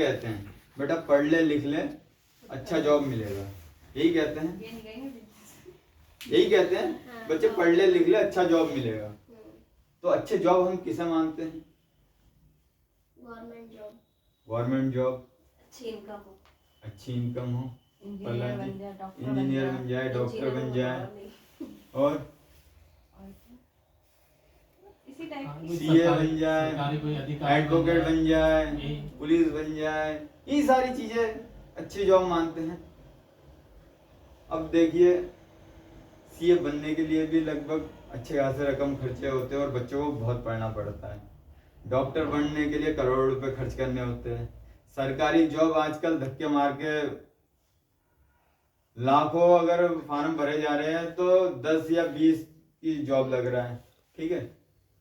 कहते हैं बेटा पढ़ ले लिख ले अच्छा जॉब मिलेगा, यही कहते हैं, यही कहते हैं बच्चे पढ़ ले लिख ले अच्छा जॉब मिलेगा। तो अच्छे जॉब हम किसे मानते हैं? Government job. गवर्नमेंट जॉब, अच्छी इनकम हो, अच्छी इनकम हो, इंजीनियर बन जाए, डॉक्टर इंजीनियर बन जाए, डॉक्टर बन जाए, और इसी टाइप सीए बन जाए, एडवोकेट बन जाए, पुलिस बन जाए, ये सारी चीजें अच्छी जॉब मानते हैं। अब देखिए सीए बनने के लिए भी लगभग अच्छे खासे रकम खर्चे होते हैं और बच्चों को बहुत पढ़ना पड़ता है। डॉक्टर बनने के लिए करोड़ों रुपए खर्च करने होते हैं। सरकारी जॉब आजकल धक्के मार के लाखों अगर फॉर्म भरे जा रहे हैं तो 10 या 20 की जॉब लग रहा है। ठीक है,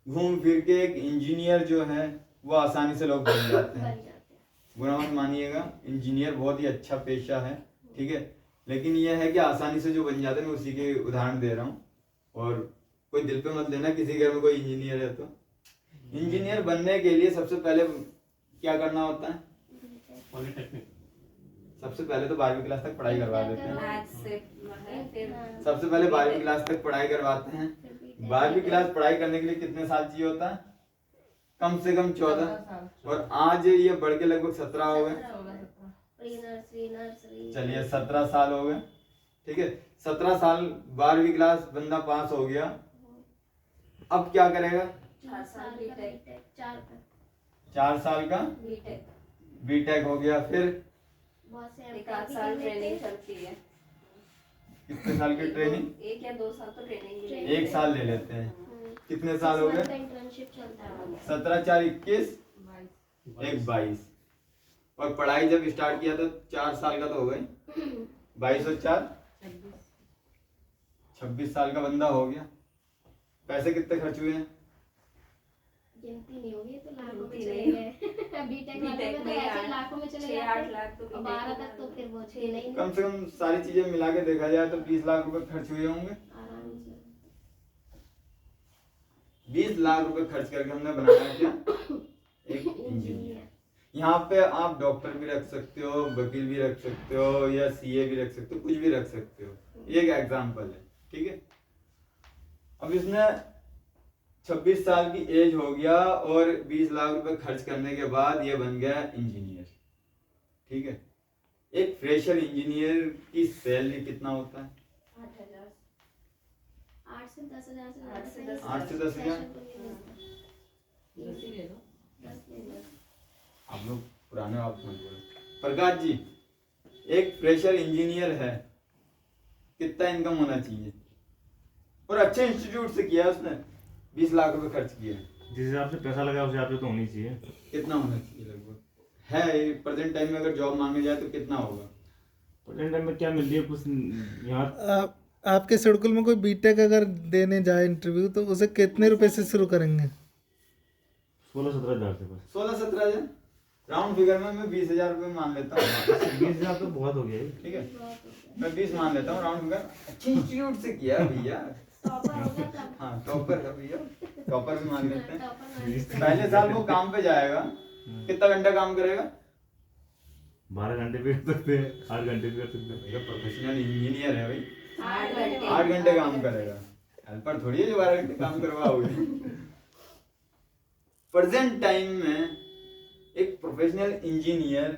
घूम फिर के एक इंजीनियर जो है वो आसानी से लोग बन जाते हैं। बुरा मत मानिएगा, इंजीनियर बहुत ही अच्छा पेशा है, ठीक है, लेकिन यह है कि आसानी से जो बन जाते हैं, मैं उसी के उदाहरण दे रहा हूँ। और कोई दिल पे मत लेना किसी घर में कोई इंजीनियर है तो। इंजीनियर बनने के लिए सबसे पहले क्या करना होता है? पॉलिटेक्निक। सबसे पहले तो 12वीं क्लास तक पढ़ाई करवा देते हैं। सबसे पहले 12वीं क्लास तक पढ़ाई करवाते हैं। 12वीं क्लास पढ़ाई करने के लिए कितने साल चाहिए होता है? कम से कम 14, और आज ये बढ़ के लगभग 17 हो गए। चलिए 17 साल हो गए, ठीक है। 17 साल 12वीं क्लास बंदा पास हो गया, अब क्या करेगा? 4 साल का बीटेक हो गया, फिर 1 साल ट्रेनिंग चलती है। कितने साल की ट्रेनिंग? 1 या 2 साल तो ट्रेनिंग 1 साल ले लेते हैं। कितने साल हो गए? 17 4 21, 1 22, और पढ़ाई जब स्टार्ट किया तो 4 साल का तो हो गई, 22 और 4 26 साल का बंदा हो गया। पैसे कितने खर्च हुए हैं? गिनती नहीं होगी तो लाखों में चले गए। बीटेक वाले में तो ऐसे लाखों में चले गए, 8 लाख तो 12 तक तो फिर वो 6 नहीं। कम से कम सारी चीजें मिला के देखा जाए तो 20 लाख रुपए खर्च हुए होंगे। आराम से 20 लाख रुपए खर्च करके हमने बनाया क्या? एक इंजीनियर। यहाँ पे आप डॉक्टर भी रख सकते हो, वकील भी रख सकते हो, या सीए भी रख सकते हो, कुछ भी रख सकते हो। ये एक एग्जाम्पल है, ठीक है। अब इसने 26 साल की एज हो गया और 20 लाख रुपए खर्च करने के बाद ये बन गया इंजीनियर, ठीक है। एक फ्रेशर इंजीनियर की सैलरी कितना होता है? 8 से 10 हजार से 8 से 10 हजार। आप लोग पुराने आप मत बोलो। प्रकाश जी, एक फ्रेशर इंजीनियर है, कितना इनकम होना चाहिए? और अच्छे इंस्टीट्यूट से किया उसने, 20 लाख रुपए खर्च किए। जिस हिसाब से पैसा लगा उस हिसाब से तो होनी चाहिए। कितना होना चाहिए लगभग? है प्रेजेंट टाइम में अगर जॉब मांगे जाए तो कितना होगा? प्रेजेंट टाइम में क्या मिल रही है कुछ यहाँ? आपके सर्कल में कोई बीटेक अगर देने जाए इंटरव्यू तो उसे कितने रुपए से शुरू करेंगे? 16-17 हज़ार से बस। 16-17 हजार राउंड फिगर में मैं 20,000 रुपए मान लेता हूँ। 20,000 तो बहुत हो गया। ठीक है, मैं 20 मान लेता हूँ राउंड फिगर। अच्छे इंस्टीट्यूट से किया भैया, हाँ टॉपर है भैया, टॉपर भी मान लेते हैं। पहले साल वो काम पे जाएगा, कितना घंटा काम करेगा? 12 घंटे भी कर सकते हैं, 8 घंटे भी कर सकते हैं। भैया प्रोफेशनल इंजीनियर है भाई, 8 8 घंटे काम करेगा। हेल्पर थोड़ी है जो 12 घंटे काम करवाओगे। प्रेजेंट टाइम में एक प्रोफेशनल इंजीनियर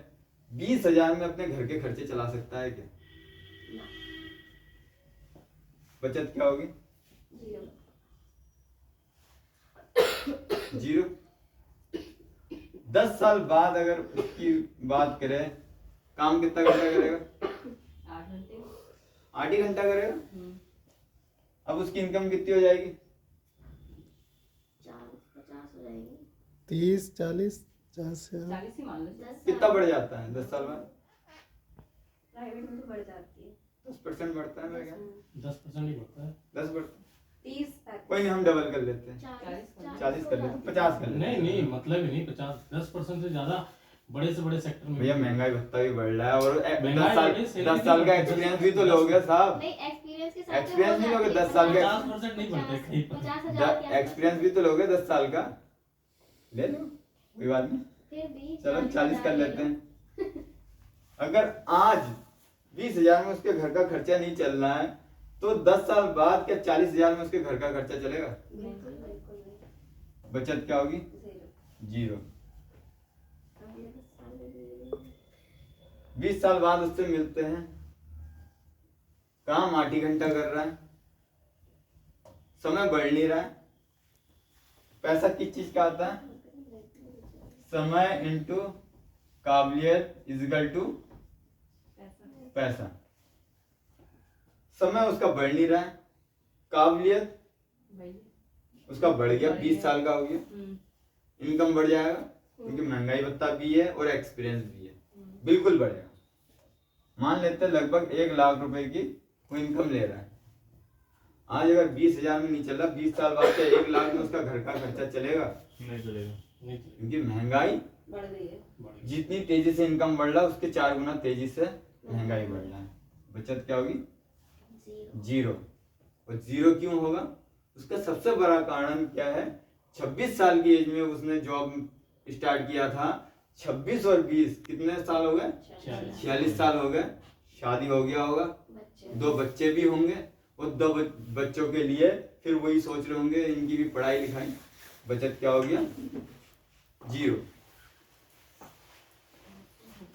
20,000 में अपने घर के खर्चे चला सकता है क्या? बचत क्या होगी? 0। 10 साल बाद अगर उसकी बात करें, काम कितना घंटा करेगा? 8 ही घंटा करेगा। अब उसकी इनकम कितनी हो जाएगी? 50 हो जाएगी। 30 40 50 40 ही मान लो। कितना बढ़ जाता है 10 साल बाद? प्राइवेट में तो बढ़ जाती है, 10% बढ़ता है मेरे ख्याल। 10% ही बढ़ता है। 10 बढ़ता है। 30 कोई नहीं, हम डबल कर लेते हैं, 40 कर लेते हैं, 50 कर लेते हैं। नहीं मतलब ही नहीं, 50-10% से ज्यादा बड़े से बड़े सेक्टर में। भैया महंगाई भत्ता भी बढ़ रहा है, और महंगाई 10 साल का एक्सपीरियंस भी तो लोगे साहब। नहीं एक्सपीरियंस के साथ एक्सपीरियंस नहीं लोगे 10 साल का? 50% नहीं बढ़ते कहीं पर। 50,000 एक्सपीरियंस भी तो लोगे 10 साल का, ले लो कोई बात नहीं। फिर भी चलो 40 कर लेते हैं। अगर आज 20,000 में उसके घर का खर्चा नहीं चल रहा है तो 10 साल बाद क्या 40,000 में उसके घर का खर्चा चलेगा? बिल्कुल बिल्कुल नहीं। बचत क्या होगी? जीरो। 20 साल बाद उससे मिलते हैं, काम 8 ही घंटा कर रहा है, समय बढ़ नहीं रहा है। पैसा किस चीज का आता है? समय इंटू काबिलियत इजकल टू पैसा। समय उसका बढ़ नहीं रहा है, काबिलियत उसका बढ़ गया, 20 साल का हो गया, इनकम बढ़ जाएगा क्योंकि महंगाई भत्ता भी है और एक्सपीरियंस भी है, बिल्कुल बढ़ेगा। मान लेते हैं लगभग 1 लाख रुपए की वो इनकम ले रहा है। आज अगर 20,000 में नहीं चल रहा, 20 साल बाद क्या 1 लाख में उसका घर का खर्चा चलेगा? नहीं चलेगा। क्योंकि महंगाई बढ़ गई है। जितनी तेजी से इनकम बढ़ रहा है उसके 4 गुना तेजी से महंगाई बढ़ रहा है। बचत क्या होगी? जीरो। और जीरो क्यों होगा? उसका सबसे बड़ा कारण क्या है? 26 साल की एज में उसने जॉब स्टार्ट किया था। 26 और 20 कितने साल हो गए? 46 साल हो गए। शादी हो गया होगा, 2 बच्चे भी होंगे और 2 बच्चों के लिए फिर वही सोच रहे होंगे इनकी भी पढ़ाई लिखाई। बचत क्या हो गया? जीरो।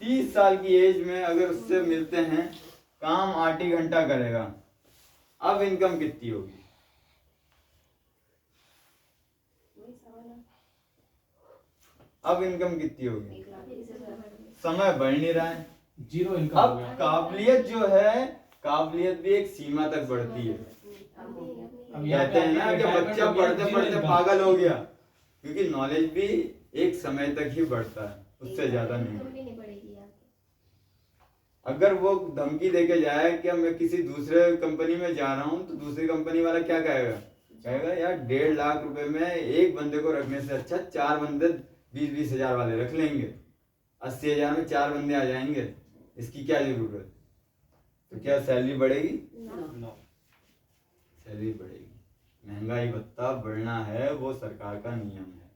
30 साल की एज में अगर उससे मिलते हैं, काम 8 ही घंटा करेगा, अब इनकम कितनी होगी? वही 1.25 अब इनकम कितनी होगी? 1 लाख से ज्यादा। समय बढ़ नहीं रहा है। जीरो इनकम हो अब गया। काबिलियत जो है, काबिलियत भी एक सीमा तक बढ़ती है। अब यहाँ कहते पे हैं ना कि retirement बच्चा हो गया, पढ़ते जीरो पढ़ते इनकम। पागल हो गया, क्योंकि नॉलेज भी एक समय तक ही बढ़ता है, उससे ज्यादा नहीं। अगर वो धमकी देके जाए कि मैं किसी दूसरे कंपनी में जा रहा हूँ, तो दूसरी कंपनी वाला क्या कहेगा? कहेगा यार 1.5 लाख रुपए में एक बंदे को रखने से अच्छा 4 बंदे 20-20 हजार वाले रख लेंगे, 80,000 में 4 बंदे आ जाएंगे, इसकी क्या जरूरत? तो क्या सैलरी बढ़ेगी? नो। सैलरी बढ़ेगी। महंगाई भत्ता बढ़ना है, वो सरकार का नियम है।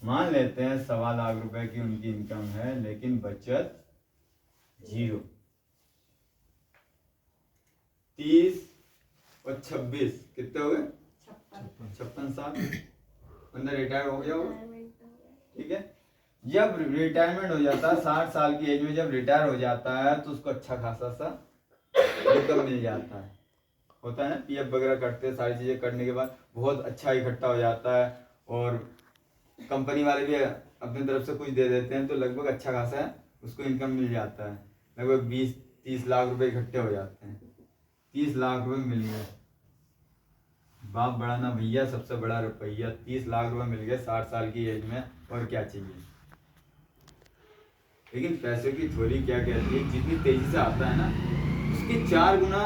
मान लेते हैं 1.25 लाख रुपए की उनकी इनकम है, लेकिन बचत जीरो। 30 और 26 कितने हो गए? 56 साल। बंदा रिटायर हो गया होगा, ठीक है। जब रिटायरमेंट हो जाता है, 60 साल की एज में जब रिटायर हो जाता है, तो उसको अच्छा खासा सा इनकम मिल जाता है। होता है ना, पीएफ वगैरह कटते हैं, सारी चीजें करने के बाद बहुत अच्छा इकट्ठा हो जाता है, और कंपनी वाले भी अपनी तरफ से कुछ दे देते हैं, तो लगभग अच्छा खासा उसको इनकम मिल जाता है। लगभग 20-30 लाख रुपए इकट्ठे हो जाते हैं। 30 लाख रुपए मिल गए, बाप बड़ा ना भैया, सबसे बड़ा रुपया। 30 लाख रुपए मिल गए 60 साल की एज में, और क्या चाहिए? लेकिन पैसे की थ्योरी क्या कहती है? जितनी तेजी से आता है ना, उसके 4 गुना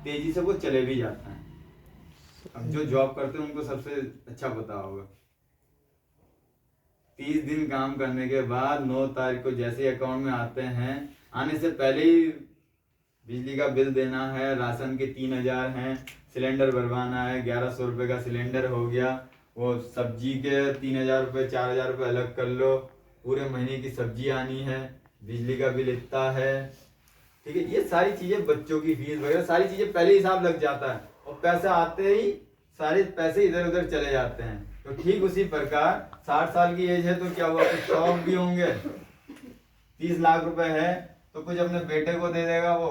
तेजी से वो चले भी जाता है। अब जो जॉब करते हैं उनको सबसे अच्छा पता होगा। 30 दिन काम करने के बाद 9 तारीख को जैसे अकाउंट में आते हैं, आने से पहले ही बिजली का बिल देना है, राशन के 3,000 हैं, सिलेंडर भरवाना है, 1100 रुपये का सिलेंडर हो गया, वो सब्जी के 3,000 रुपये 4,000 रुपये अलग कर लो, पूरे महीने की सब्जी आनी है, बिजली का बिल इतना है, ठीक है। ये सारी चीजें, बच्चों की फीस वगैरह सारी चीजें पहले हिसाब लग जाता है, और पैसा आते ही सारे पैसे इधर उधर चले जाते हैं। तो ठीक उसी प्रकार 60 साल की एज है तो क्या हुआ, कुछ शौक भी होंगे। 30 लाख रुपए है तो कुछ अपने बेटे को दे देगा, वो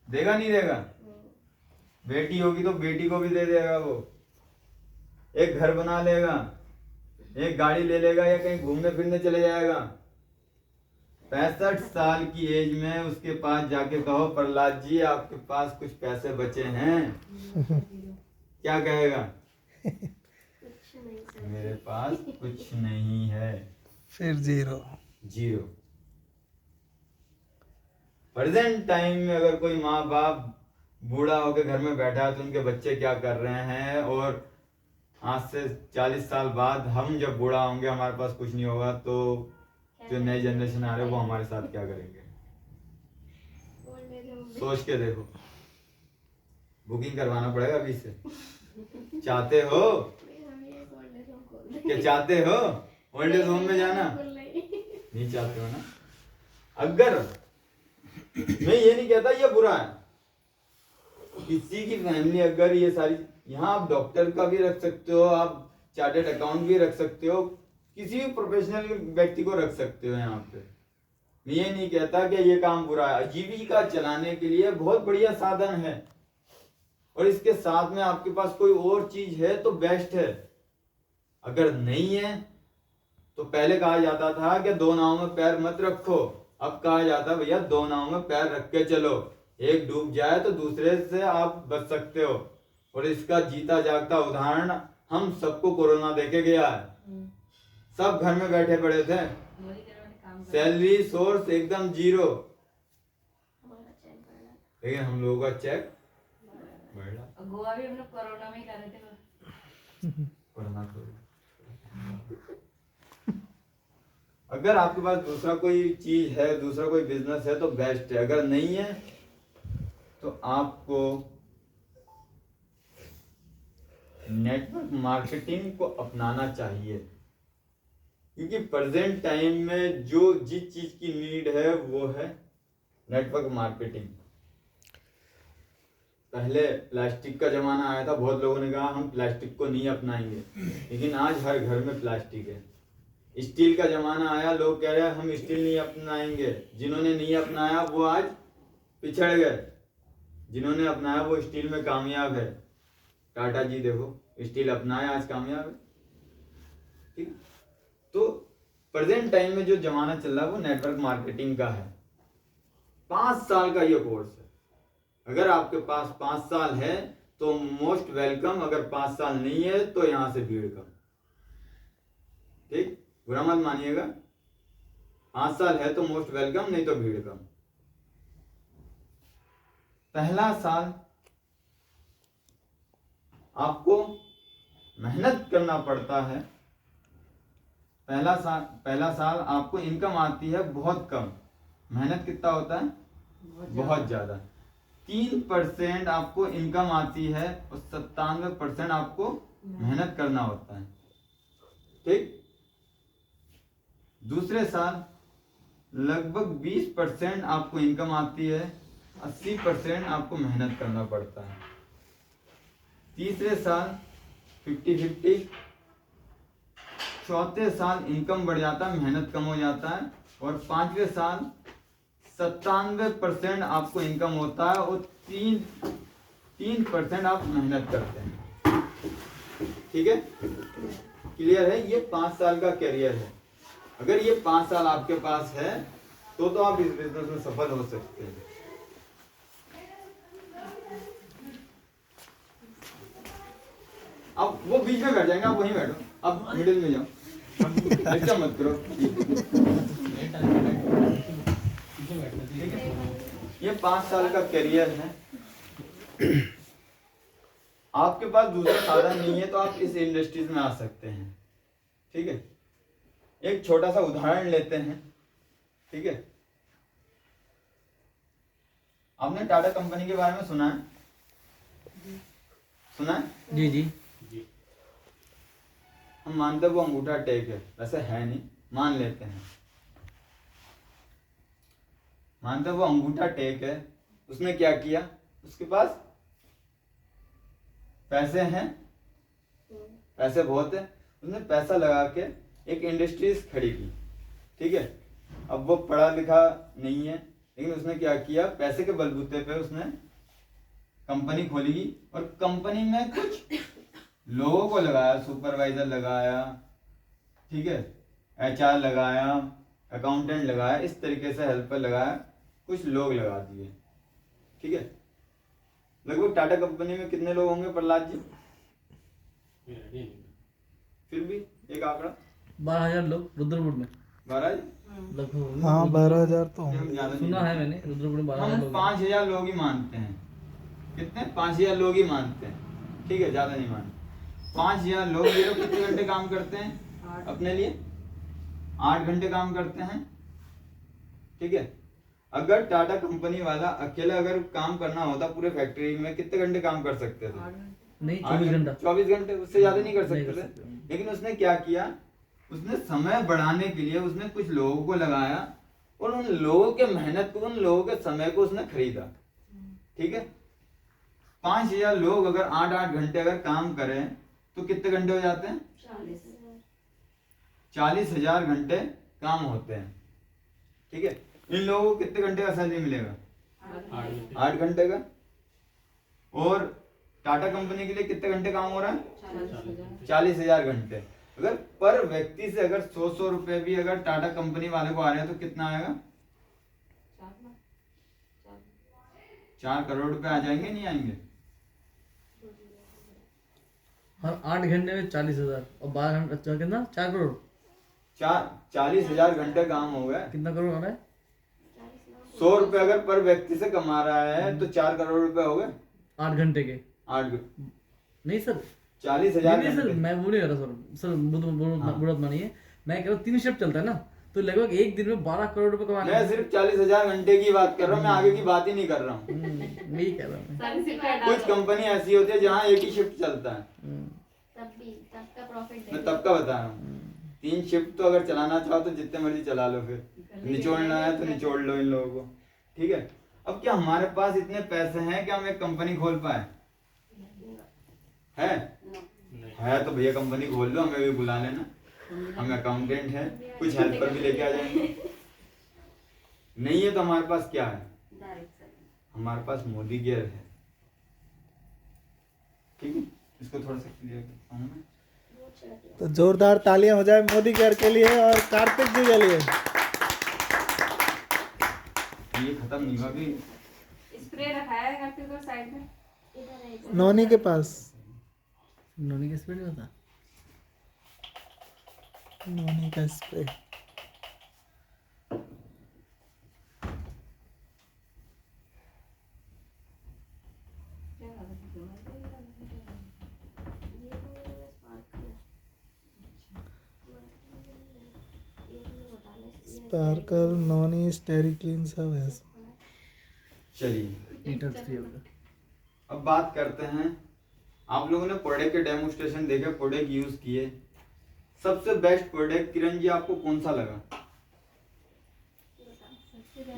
देगा नहीं देगा? बेटी होगी तो बेटी को भी दे देगा, वो एक घर बना लेगा, एक गाड़ी ले लेगा, या कहीं घूमने फिरने चले जाएगा। 65 साल की एज में उसके पास जाके कहो प्रहलाद जी आपके पास कुछ पैसे बचे हैं, क्या कहेगा? मेरे पास कुछ नहीं है, फिर जीरो। जीरो। प्रेजेंट टाइम में अगर कोई माँ बाप बूढ़ा होकर घर में बैठा है तो उनके बच्चे क्या कर रहे हैं, और आज से 40 साल बाद हम जब बूढ़ा होंगे, हमारे पास कुछ नहीं होगा, तो जो नई जनरेशन आ रही है वो हमारे साथ क्या करेंगे? सोच के देखो। बुकिंग करवाना पड़ेगा अभी से। चाहते हो? क्या चाहते हो ओल्ड एज होम में जाना? नहीं चाहते हो ना? अगर मैं ये नहीं कहता ये बुरा है, किसी की फैमिली अगर ये सारी, यहाँ आप डॉक्टर का भी रख सकते हो, आप चार्टर्ड अकाउंट भी रख सकते हो, किसी भी प्रोफेशनल व्यक्ति को रख सकते हो यहाँ पे। मैं ये नहीं कहता कि ये काम बुरा है, आजीविका चलाने के लिए बहुत बढ़िया साधन है, और इसके साथ में आपके पास कोई और चीज है तो बेस्ट है। अगर नहीं है तो पहले कहा जाता था कि दो नाव में पैर मत रखो, अब कहा जाता है भैया दो नाव में पैर रख के चलो, एक डूब जाए तो दूसरे से आप बच सकते हो। और इसका जीता जागता उदाहरण हम सबको कोरोना देके गया है। सब घर में बैठे पड़े थे, सैलरी सोर्स एकदम जीरो, हमारा चैन पड़ा। लेकिन हम लोगों का चेक बढ़ रहा। गोवा भी हम लोग कोरोना में ही कर रहे थे। कोरोना तो अगर आपके पास दूसरा कोई चीज है, दूसरा कोई बिजनेस है तो बेस्ट है, अगर नहीं है तो आपको नेटवर्क मार्केटिंग को अपनाना चाहिए, क्योंकि प्रेजेंट टाइम में जो जिस चीज की नीड है वो है नेटवर्क मार्केटिंग। पहले प्लास्टिक का जमाना आया था, बहुत लोगों ने कहा हम प्लास्टिक को नहीं अपनाएंगे, लेकिन आज हर घर में प्लास्टिक है। स्टील का जमाना आया, लोग कह रहे हैं हम स्टील नहीं अपनाएंगे, जिन्होंने नहीं अपनाया वो आज पिछड़ गए, जिन्होंने अपनाया वो स्टील में कामयाब है। टाटा जी देखो, स्टील अपनाया आज कामयाब है। ठीक, तो प्रेजेंट टाइम में जो जमाना चल रहा है वो नेटवर्क मार्केटिंग का है। 5 साल का ये कोर्स है, अगर आपके पास 5 साल है तो मोस्ट वेलकम, अगर 5 साल नहीं है तो यहां से भीड़ कम। ठीक, बुरा मत मानिएगा, 5 साल है तो मोस्ट वेलकम, नहीं तो भीड़ कम। पहला साल आपको मेहनत करना पड़ता है। पहला साल आपको इनकम आती है बहुत कम, मेहनत कितना होता है? बहुत ज्यादा। 3% आपको इनकम आती है और 97% आपको मेहनत करना होता है। ठीक, दूसरे साल लगभग 20% आपको इनकम आती है, 80% आपको मेहनत करना पड़ता है। तीसरे साल 50-50, चौथे साल इनकम बढ़ जाता है, मेहनत कम हो जाता है, और 5वें साल 97% आपको इनकम होता है और 3% आप मेहनत करते हैं। ठीक है, क्लियर है? ये 5 साल का करियर है। अगर ये 5 साल आपके पास है तो आप इस बिजनेस में सफल हो सकते हैं। अब वो बीच में बैठ जाएंगे, आप वहीं बैठो, अब मिडिल में जाओ, डिस्टर्ब मत करो। ठीक है, ये 5 साल का करियर है। आपके पास दूसरा साधन नहीं है तो आप इस इंडस्ट्रीज में आ सकते हैं। ठीक है, एक छोटा सा उदाहरण लेते हैं। ठीक है, आपने टाटा कंपनी के बारे में सुना है? सुना है? जी जी। हम मानते हैं वो अंगूठा टेक है, वैसे है नहीं, मान लेते हैं, मानते हैं वो अंगूठा टेक है। उसने क्या किया? उसके पास पैसे हैं, पैसे बहुत है, उसने पैसा लगा के एक इंडस्ट्रीज खड़ी की। ठीक है, अब वो पढ़ा लिखा नहीं है, लेकिन उसने क्या किया? पैसे के बलबूते पे उसने कंपनी खोली और कंपनी में कुछ लोगों को लगाया, सुपरवाइजर लगाया, ठीक है, HR लगाया, अकाउंटेंट लगाया, इस तरीके से हेल्पर लगाया, कुछ लोग लगा दिए। ठीक है, लगभग टाटा कंपनी में कितने लोग होंगे प्रहलाद जी? फिर भी एक आंकड़ा 12,000 लोग रुद्रपुर में 12 लगभग। हाँ 12,000 तो हम होंगे। ज्यादा सुना नहीं। है मैंने, रुद्रपुर में 12,000 हम लोग हैं। 5,000 लोग ही मानते हैं। कितने? 5,000 लोग ही मानते हैं। ठीक है, ज्यादा नहीं मानते। 5,000 लोग, ये लोग कितने घंटे काम करते हैं अपने लिए? 8 घंटे काम करते हैं। ठीक है, अगर टाटा कंपनी वाला अकेला अगर काम करना होता पूरे फैक्ट्री में, कितने घंटे काम कर सकते थे? नहीं 24 घंटा। 24 घंटे, उससे ज्यादा नहीं कर नहीं सकते कर थे। सकते। लेकिन उसने क्या किया? उसने समय बढ़ाने के लिए उसने कुछ लोगों को लगाया और उन लोगों के मेहनत को, उन लोगों के समय को उसने खरीदा। ठीक है, 5,000 लोग अगर 8-8 घंटे अगर काम करें तो कितने घंटे हो जाते हैं? 40,000 घंटे काम होते हैं। ठीक है, इन लोगों को कितने घंटे का सैलरी मिलेगा? 8 घंटे का। और टाटा कंपनी के लिए कितने घंटे काम हो रहा है? 40,000 घंटे। अगर पर व्यक्ति से अगर 100 रुपए भी अगर टाटा कंपनी वाले को आ रहे हैं तो कितना आएगा? 4 करोड़ रुपए आ जाएंगे, नहीं आएंगे? हर 8 घंटे में 40,000 और 12 घंटे अच्छा कितना? 4 करोड़। 40,000 घंटे काम हो गए। कितना करोड़ आ रहा है? 100 रुपए अगर पर व्यक्ति से कमा रहा है तो 4 करोड़ रुपए हो गए 8 घंटे के। 8 नहीं सर, 40,000 नहीं सर, घंटे। मैं वो नहीं कर रहा सर बुरा मानिए, मैं कह रहा हूँ 3 शिफ्ट चलता है ना, तो लगभग एक दिन में 12 करोड़ रुपए कमा मैं सिर्फ 40,000 घंटे की बात कर रहा हूँ, मैं आगे की बात ही नहीं कर रहा हूँ। यही कह रहा हूँ मैं। सारी शिफ्ट हटा कुछ दो। कंपनी ऐसी होती है जहाँ एक ही शिफ्ट चलता है, तब का प्रॉफिट मैं तब का बता रहा हूँ। 3 शिफ्ट तो अगर चलाना चाहो तो जितने मर्जी चला लो, फिर निचोड़ना है तो निचोड़ लो इन लोगों को। ठीक है, अब क्या हमारे पास इतने पैसे हैं कि हम एक कंपनी खोल पाए? है तो भैया कंपनी खोल लो, हमें भी बुला लेना, हम अकाउंटेंट हैं, कुछ हेल्पर भी लेके आ जाएंगे। नहीं है तो हमारे पास क्या है? हमारे पास मोदी गियर है। ठीक है, इसको थोड़ा सा क्लियर करता हूँ मैं। तो जोरदार तालियां हो जाए मोदी केयर के लिए और कार्तिक जी के लिए। ये खत्म नहीं हुआ अभी। स्प्रे रखा है करते को साइड में। नौनी के पास, नॉनी का स्प्रे नहीं होता। नौनी का स्प्रे। स्पार्कल, नॉनी, स्टेरी क्लीन सब है। चलिए हीटर फ्री होगा। अब बात करते हैं, आप लोगों ने प्रोडक्ट के डेमोस्ट्रेशन देखे, प्रोडक्ट यूज किए, सबसे बेस्ट प्रोडक्ट किरण जी आपको कौन सा लगा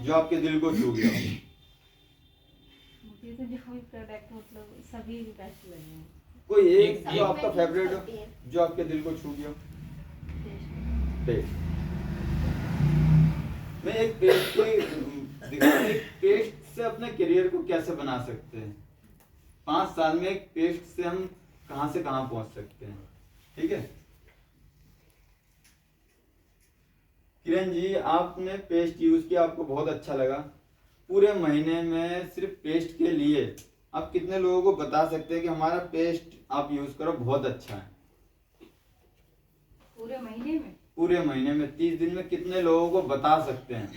जो आपके दिल को छू गया? मुझे तो जो कोई प्रोडक्ट मतलब सभी बेस्ट लगे हैं। कोई एक जो आपका फेवरेट हो, जो आपके दिल को छू गया? पेस्ट। मैं एक पेस्ट की दिखाऊं, एक पेस्ट से अपने करियर को कैसे बना सकते हैं। 5 साल में एक पेस्ट से हम कहां से कहां पहुंच सकते हैं। ठीक है किरण जी, आपने पेस्ट यूज किया, आपको बहुत अच्छा लगा। पूरे महीने में सिर्फ पेस्ट के लिए आप कितने लोगों को बता सकते हैं कि हमारा पेस्ट आप यूज करो, बहुत अच्छा है? पूरे महीने में? पूरे महीने में 30 दिन में कितने लोगों को बता सकते हैं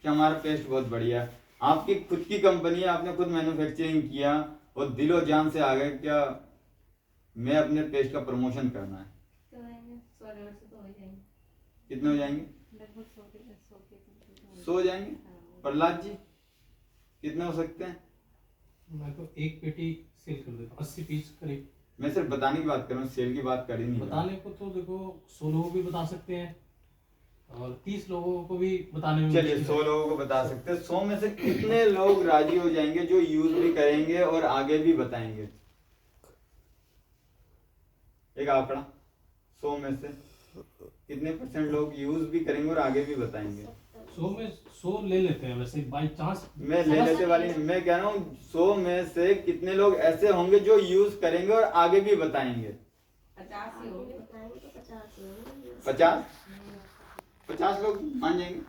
कि हमारा पेस्ट बहुत बढ़िया है? आपकी खुद की कंपनी है, आपने खुद मैन्युफैक्चरिंग किया और दिलो जान से आ गए क्या मैं अपने पेस्ट का प्रमोशन करना है? तो 100 लेवल से तो हो जाएंगे। कितने हो जाएंगे? लगभग 100 के 100 हो जाएंगे। प्रहलाद जी कितने हो सकते हैं? मैं तो एक पेटी सेल कर देता हूँ, 80 पीस करीब। मैं सिर्फ बताने की बात कर रहा हूँ, सेल की बात कर ही नहीं रहा। बताने को तो देखो 100 लोगों को भी बता सकते हैं और 30 लोगों को भी बताने में चलिए मुश्किल 100 है। लोगों को बता सकते हैं। 100 में से कितने लोग राजी हो जाएंगे जो यूज भी करेंगे और आगे भी बताएंगे? एक आंकड़ा, 100 में से कितने % लोग यूज भी करेंगे और आगे भी बताएंगे? 100 में 100 ले लेते हैं वैसे बाई चांस। मैं ले लेते वाली, मैं कह रहा हूँ 100 में से कितने लोग ऐसे होंगे जो यूज करेंगे और आगे भी बताएंगे? 50 ही होंगे। 50 लोग मान जाएंगे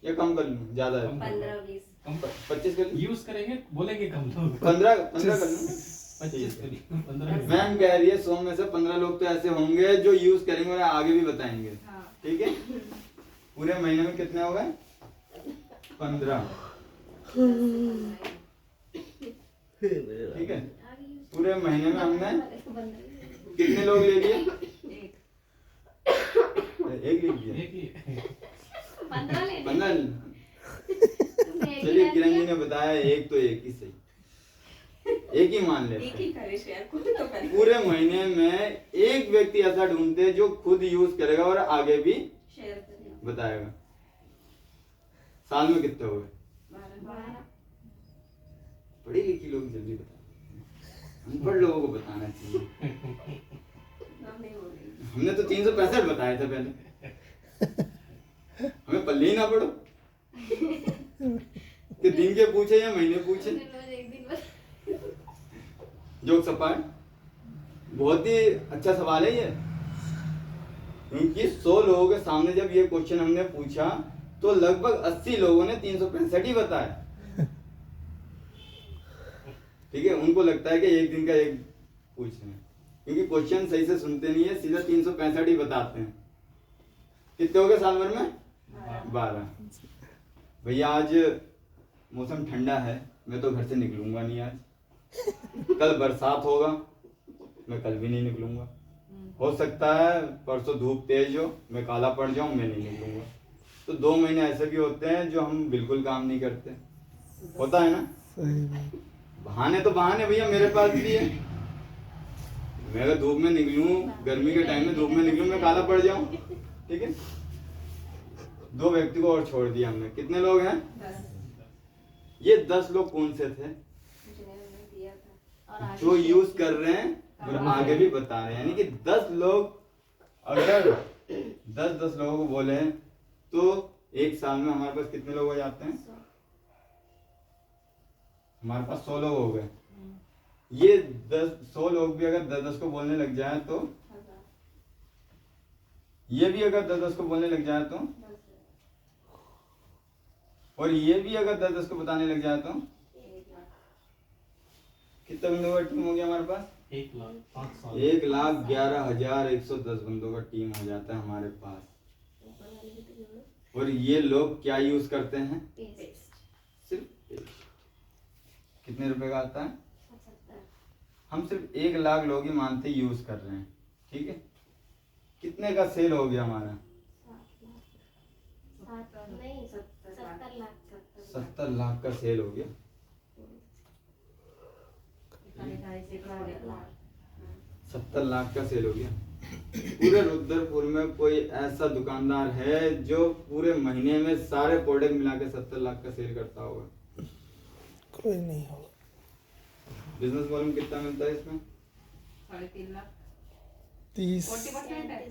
या कम कर लूँ? ज्यादा है 15-20 25 कर लूँ? यूज करेंगे बोलेंगे कम लोग। 15 कर लूँ? 25 करिए 15। मैम कह रही है 100 में से 15 लोग तो ऐसे होंगे जो यूज करेंगे और आगे भी बताएंगे। हाँ। ठीक है, पूरे महीने में कितने हो गए? 15। ठीक है, पूरे महीने में हमने कितने लोग ले लिए? एक लिख दिया। एक ही 15। चलिए किरण जी ने बताया एक, तो एक ही सही, एक ही मान लेते एक हैं। ही करे शेयर खुद तो करे। पूरे महीने में एक व्यक्ति ऐसा ढूंढते हैं जो खुद यूज करेगा और आगे भी शेयर करें। बताएगा। साल में कितने हो गए? 12 पढ़ी लिखी लोग जल्दी बता, अनपढ़ लोगों को बताना चाहिए। अब नहीं हो रही। हमने तो 365 बताए थे पहले, हमें पल्ले ही ना पड़ो कि दिन के पूछे या महीने पूछे। रोज एक दिन बस जोक सपाट, बहुत ही अच्छा सवाल है ये, क्योंकि 100 लोगों के सामने जब ये क्वेश्चन हमने पूछा तो लगभग 80 लोगों ने 365 ही बताया। ठीक है, उनको लगता है कि एक दिन का एक पूछ रहे हैं, क्योंकि क्वेश्चन सही से सुनते नहीं है, सीधा 365 ही बताते हैं। कितने हो गए साल भर में? 12। भैया आज मौसम ठंडा है, मैं तो घर से निकलूंगा नहीं आज। कल बरसात होगा, मैं कल भी नहीं निकलूंगा। हो सकता है परसों धूप तेज हो, मैं काला पड़ जाऊं, मैं नहीं निकलूंगा। तो 2 महीने ऐसे भी होते हैं जो हम बिल्कुल काम नहीं करते, होता है ना। सही बात। बहाने तो बहाने भैया मेरे पास भी है। मैं अगर धूप में निकलूं, गर्मी के टाइम में धूप में निकलूं, मैं काला पड़ जाऊं। ठीक है, 2 व्यक्ति को और छोड़ दिया हमने। कितने लोग हैं? 10 ये 10 लोग कौन से थे? मुझे उन्होंने दिया था। और आगे जो यूज कर रहे हैं और आगे भी बता रहे हैं। यानी कि 10 लोग, अगर 10 लोगों को बोले तो एक साल में हमारे पास कितने लोग हो जाते हैं? हमारे पास 100 लोग हो गए। ये 100 लोग भी अगर 10 को बोलने लग जाए तो, ये भी अगर 10 को बोलने लग जाए तो, और ये भी अगर 10 को बताने लग जाए तो, कितने बंदों का टीम हो गया हमारे पास? 1,11,110 बंदों का टीम हो जाता है हमारे पास। और ये लोग क्या यूज करते हैं? सिर्फ पेस्ट। कितने रुपए का आता है? हम सिर्फ 1 लाख लोग ही मानते यूज कर रहे हैं। ठीक है, कितने का सेल हो गया हमारा? 70 लाख का सेल हो गया। 70 लाख का सेल हो गया। पूरे रुद्रपुर में कोई ऐसा दुकानदार है जो पूरे महीने में सारे प्रोडक्ट मिला के 70 लाख का सेल करता होगा? कोई नहीं होगा। बिजनेस वॉल्यूम कितना मिलता है इसमें? 3.5 लाख। 30 40% है।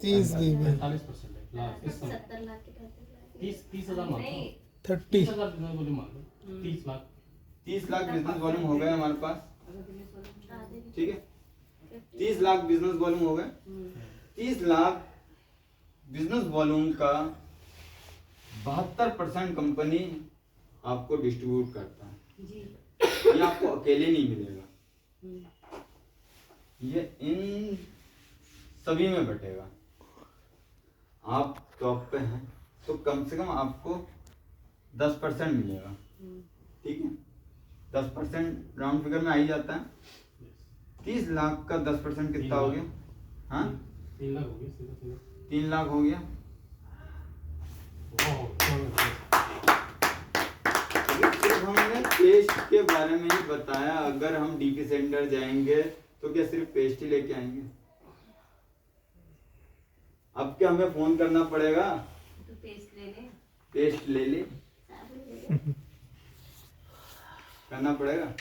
30 भी है। 45% है लास्ट इस समय। 70 लाख के 35 लाख 30,000 मान लो। नहीं 30 30,000 बिजनेस वॉल्यूम मान लो। 30 लाख 30 लाख बिजनेस वॉल्यूम हो गए हमारे पास। आधे भी ठीक है, 30 लाख बिजनेस वॉल्यूम हो गए। 30 लाख बिजनेस वॉल्यूम का 72% कंपनी आपको डिस्ट्रीब्यूट करता है। जी। ये आपको अकेले नहीं मिलेगा, ये इन सभी में बटेगा। आप टॉप पे हैं तो कम से कम आपको 10% मिलेगा। ठीक है, 10% राउंड फिगर में आ ही जाता है। 30 लाख का 10% कितना हो गया? हाँ, 3 लाख हो गया सीधा सीधा। 3 लाख हो गया। सिर्फ हमने पेस्ट के बारे में ही बताया। अगर हम डीपी सेंटर जाएंगे तो क्या सिर्फ पेस्ट ही लेके आएंगे? अब क्या हमें फोन करना पड़ेगा? तो पेस्ट ले ले। पेस्ट ले ले, करना पड़ेगा।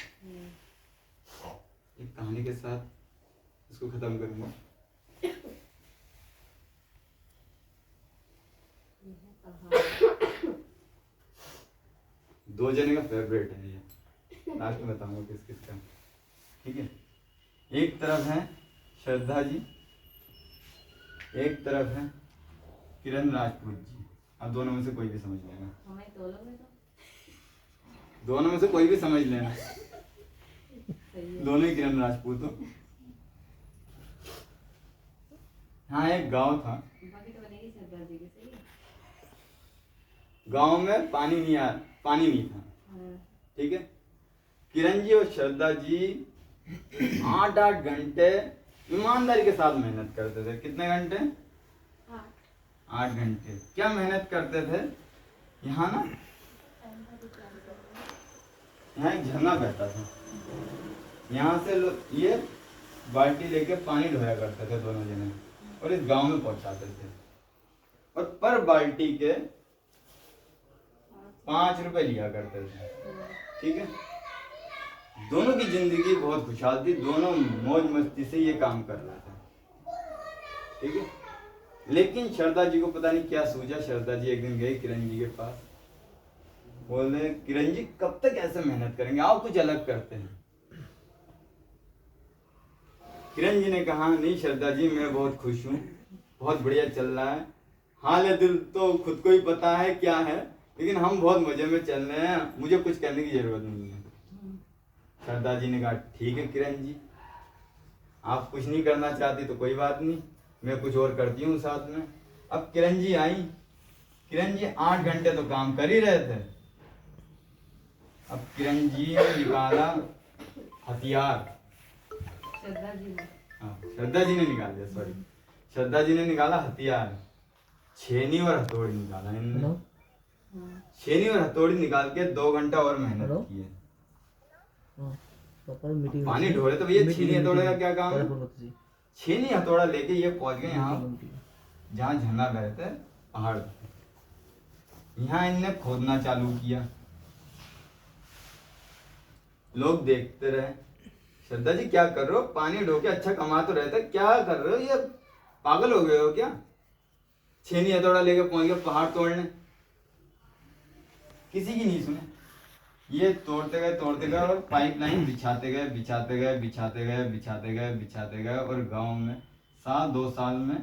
एक कहानी के साथ इसको खत्म करूंगा। दो जने का फेवरेट है ये, लास्ट में बताऊंगा किस किस का। ठीक है, एक तरफ है श्रद्धा जी, एक तरफ है किरण राजपूत जी। अब दोनों में से कोई भी समझ लेना। हमें तो लोग में तो दोनों में से कोई भी समझ लेना। सही है। दोनों ही किरण राजपूत हो। हाँ, एक गांव था। बाकी तो बनेगी सरदार जी की। सही है। गांव में पानी नहीं था। हाँ। ठीक है, किरण जी और श्रद्धा जी 8-8 घंटे ईमानदारी के साथ मेहनत करते थे। कितने घंटे? 8 घंटे। क्या मेहनत करते थे? यहाँ ना, यहाँ एक झरना बहता था। यहाँ से ये बाल्टी लेके पानी ढोया करते थे दोनों जने, और इस गांव में पहुंचाते थे। और पर बाल्टी के 5 रुपए लिया करते थे, ठीक है। दोनों की जिंदगी बहुत खुशहाल थी, दोनों मौज मस्ती से ये काम कर रहे थे, ठीक है। लेकिन श्रद्धा जी को पता नहीं क्या सूझा, श्रद्धा जी एक दिन गए किरण जी के पास, बोले किरण जी कब तक ऐसे मेहनत करेंगे, आओ कुछ अलग करते हैं। किरण जी ने कहा नहीं श्रद्धा जी मैं बहुत खुश हूँ, बहुत बढ़िया चल रहा है, हाल है दिल तो खुद को ही पता है क्या है, लेकिन हम बहुत मजे में चल रहे हैं, मुझे कुछ करने की जरूरत नहीं है। श्रद्धा जी ने कहा ठीक है किरण जी, आप कुछ नहीं करना चाहती तो कोई बात नहीं, मैं कुछ और करती हूँ साथ में। अब किरण जी आई, किरण जी 8 घंटे तो काम कर ही रहे थे। अब किरण जी ने निकाला हथियार, श्रद्धा जी ने हाँ श्रद्धा जी ने निकाल दिया, सॉरी श्रद्धा जी ने निकाला हथियार, छेनी और हथौड़ी निकाला इन्होंने। छेनी और हथौड़ी निकाल के 2 घंटा और मेहनत की है। पानी ढो रहे तो भैया छेनी हथौड़े का क्या काम है। छेनी हथौड़ा लेके ये पहुंच गए यहाँ जहाँ झरना बह रहे थे पहाड़ पे। यहाँ इनने खोदना चालू किया, लोग देखते रहे, श्रद्धा जी क्या कर रहे हो, पानी ढो के अच्छा कमा तो रहता, क्या कर रहे हो, ये पागल हो गए हो क्या, छेनी हथौड़ा लेके पहुंच गए पहाड़ तोड़ने। किसी की नहीं सुने, ये तोड़ते गए और पाइपलाइन बिछाते गए और गांव में 2 साल में